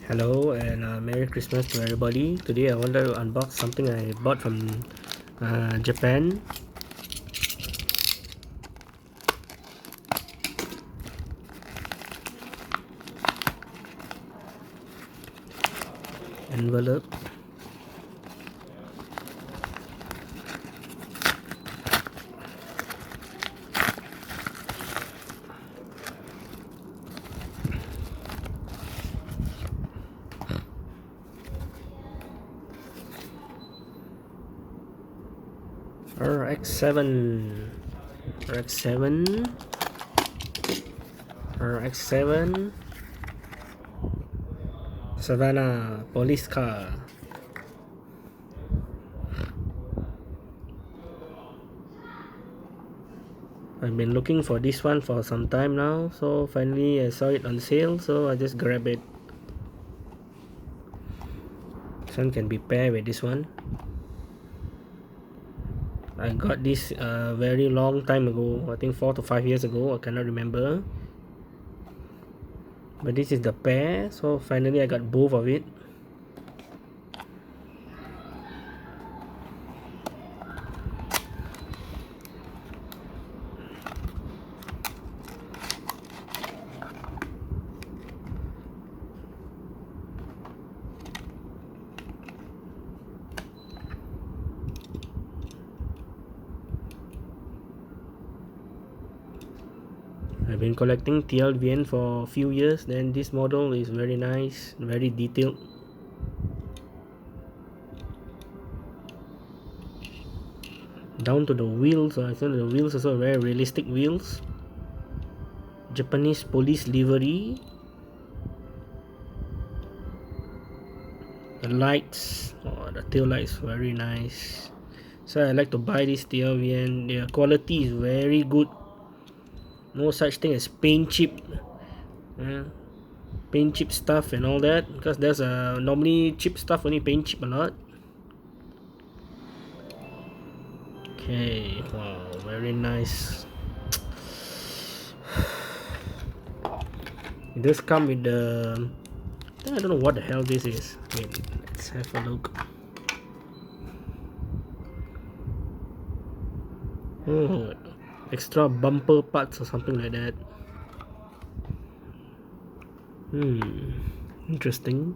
Hello and Merry Christmas to everybody. Today I wanted to unbox something I bought from Japan. Envelope. Rx7 Rx7 Rx7 Savannah police car. I've been looking for this one for some time now, so finally I saw it on sale, so I just grabbed it. This one can be paired with this one. I got this very long time ago, I think 4 to 5 years ago, I cannot remember. But this is the pair, so finally I got both of it. I've been collecting Tlvn for a few years, then this model is very nice, very detailed. Down to the wheels, I think the wheels also very realistic wheels. Japanese police livery. The lights, the tail lights very nice. So I like to buy this Tlvn. Their quality is very good. No such thing as paint chip. Paint chip stuff and all that, because there's normally cheap stuff only paint chip a lot. Okay, wow, very nice. It does come with the I don't know what the hell this is. Wait, let's have a look. Oh, extra bumper parts or something like that. Interesting.